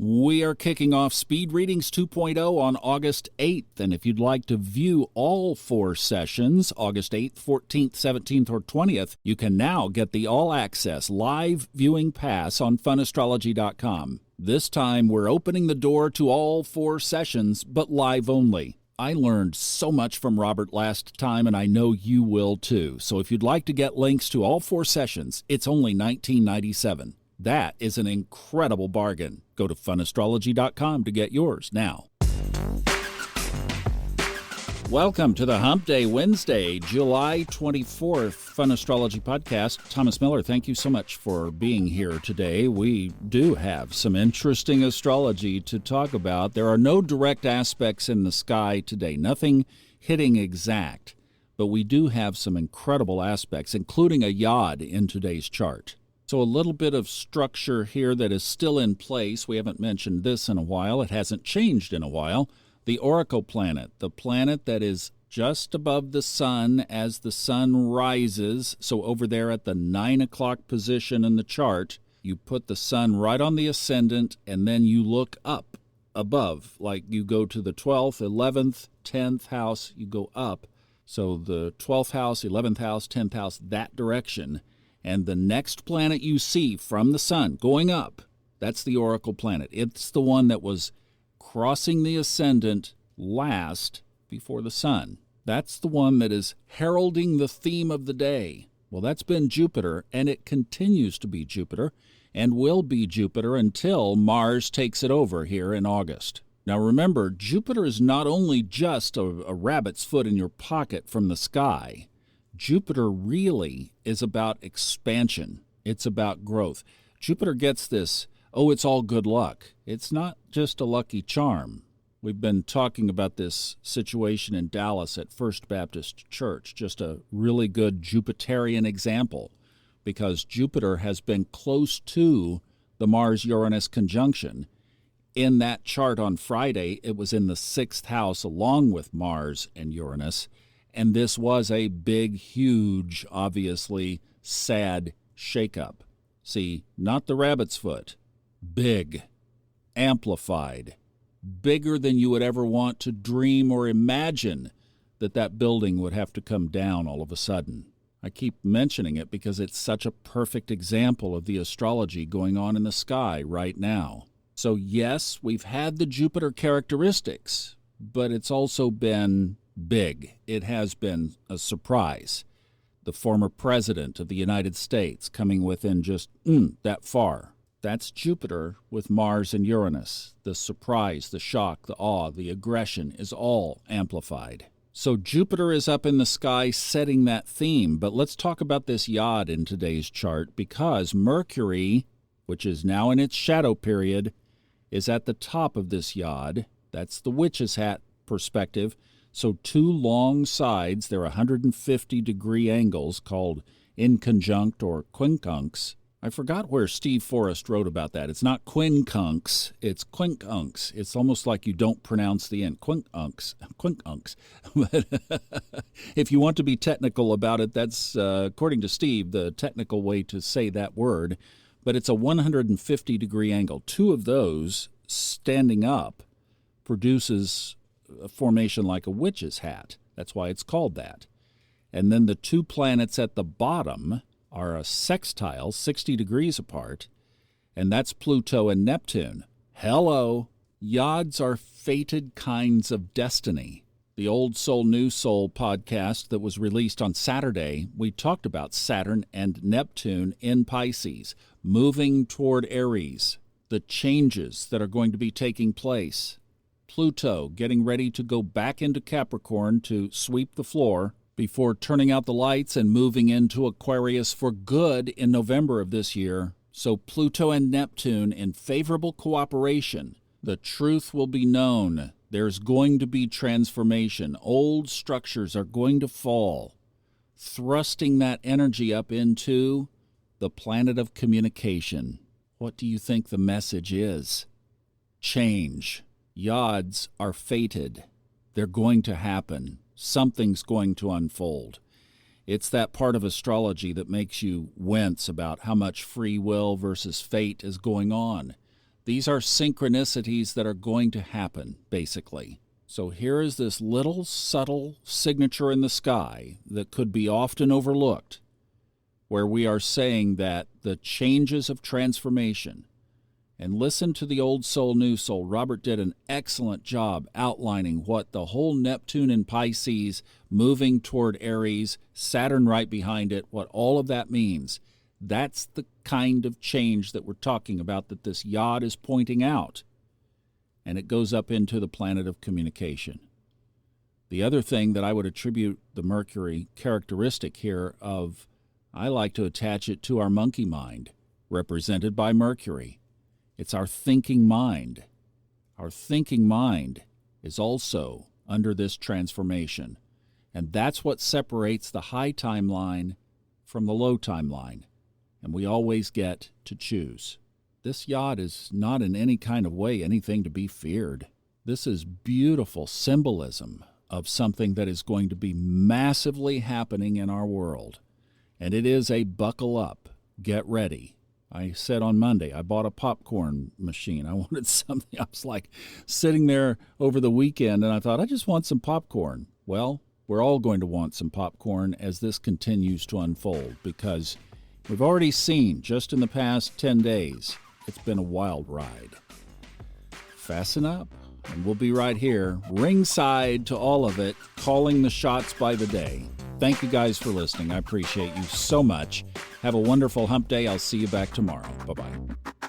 We are kicking off Speed Readings 2.0 on August 8th, and if you'd like to view all 4 sessions, August 8th, 14th, 17th, or 20th, you can now get the all-access live viewing pass on funastrology.com. This time, we're opening the door to all 4 sessions, but live only. I learned so much from Robert last time, and I know you will too. So if you'd like to get links to all 4 sessions, it's only $19.97. That is an incredible bargain. Go to funastrology.com to get yours now. Welcome to the Hump Day Wednesday, July 24th Fun Astrology Podcast. Thomas Miller, thank you so much for being here today. We do have some interesting astrology to talk about. There are no direct aspects in the sky today, nothing hitting exact, but we do have some incredible aspects, including a yod in today's chart. So a little bit of structure here that is still in place. We haven't mentioned this in a while. It hasn't changed in a while. The Oracle planet, the planet that is just above the sun as the sun rises. So over there at the 9 o'clock position in the chart, you put the sun right on the ascendant, and then you look up above, like you go to the 12th, 11th, 10th house, you go up. So the 12th house, 11th house, 10th house, that direction. And the next planet you see from the sun going up, that's the Oracle planet. It's the one that was crossing the ascendant last before the sun. That's the one that is heralding the theme of the day. Well, that's been Jupiter, and it continues to be Jupiter and will be Jupiter until Mars takes it over here in August. Now remember, Jupiter is not only just a rabbit's foot in your pocket from the sky. Jupiter really is about expansion. It's about growth. Jupiter gets this, it's all good luck. It's not just a lucky charm. We've been talking about this situation in Dallas at First Baptist Church, just a really good Jupiterian example, because Jupiter has been close to the Mars-Uranus conjunction. In that chart on Friday, it was in the 6th house along with Mars and Uranus. And this was a big, huge, obviously sad shakeup. See, not the rabbit's foot. Big, amplified, bigger than you would ever want to dream or imagine that building would have to come down all of a sudden. I keep mentioning it because it's such a perfect example of the astrology going on in the sky right now. So yes, we've had the Jupiter characteristics, but it's also been big. It has been a surprise. The former president of the United States coming within just that far. That's Jupiter with Mars and Uranus. The surprise, the shock, the awe, the aggression is all amplified. So Jupiter is up in the sky setting that theme, but let's talk about this yod in today's chart because Mercury, which is now in its shadow period, is at the top of this yod. That's the witch's hat perspective. So 2 long sides, they're 150-degree angles called inconjunct or quincunx. I forgot where Steve Forrest wrote about that. It's not quincunx, it's quincunx. It's almost like you don't pronounce the end. Quincunx. But if you want to be technical about it, that's, according to Steve, the technical way to say that word. But it's a 150-degree angle. 2 of those standing up produces a formation like a witch's hat. That's why it's called that. And then the 2 planets at the bottom are a sextile, 60 degrees apart, and that's Pluto and Neptune. Hello! Yods are fated kinds of destiny. The Old Soul, New Soul podcast that was released on Saturday, we talked about Saturn and Neptune in Pisces, moving toward Aries, the changes that are going to be taking place. Pluto getting ready to go back into Capricorn to sweep the floor before turning out the lights and moving into Aquarius for good in November of this year. So Pluto and Neptune in favorable cooperation. The truth will be known. There's going to be transformation. Old structures are going to fall, thrusting that energy up into the planet of communication. What do you think the message is? Change. Yods are fated. They're going to happen. Something's going to unfold. It's that part of astrology that makes you wince about how much free will versus fate is going on. These are synchronicities that are going to happen, basically. So here is this little subtle signature in the sky that could be often overlooked, where we are saying that the changes of transformation, and listen to the Old Soul, New Soul. Robert did an excellent job outlining what the whole Neptune in Pisces moving toward Aries, Saturn right behind it, what all of that means. That's the kind of change that we're talking about, that this Yod is pointing out. And it goes up into the planet of communication. The other thing that I would attribute the Mercury characteristic here of, I like to attach it to our monkey mind, represented by Mercury. It's our thinking mind. Our thinking mind is also under this transformation. And that's what separates the high timeline from the low timeline. And we always get to choose. This Yod is not in any kind of way anything to be feared. This is beautiful symbolism of something that is going to be massively happening in our world. And it is a buckle up, get ready. I said on Monday, I bought a popcorn machine. I wanted something. I was like sitting there over the weekend, and I thought, I just want some popcorn. Well, we're all going to want some popcorn as this continues to unfold, because we've already seen, just in the past 10 days, it's been a wild ride. Fasten up, and we'll be right here, ringside to all of it, calling the shots by the day. Thank you guys for listening. I appreciate you so much. Have a wonderful hump day. I'll see you back tomorrow. Bye-bye.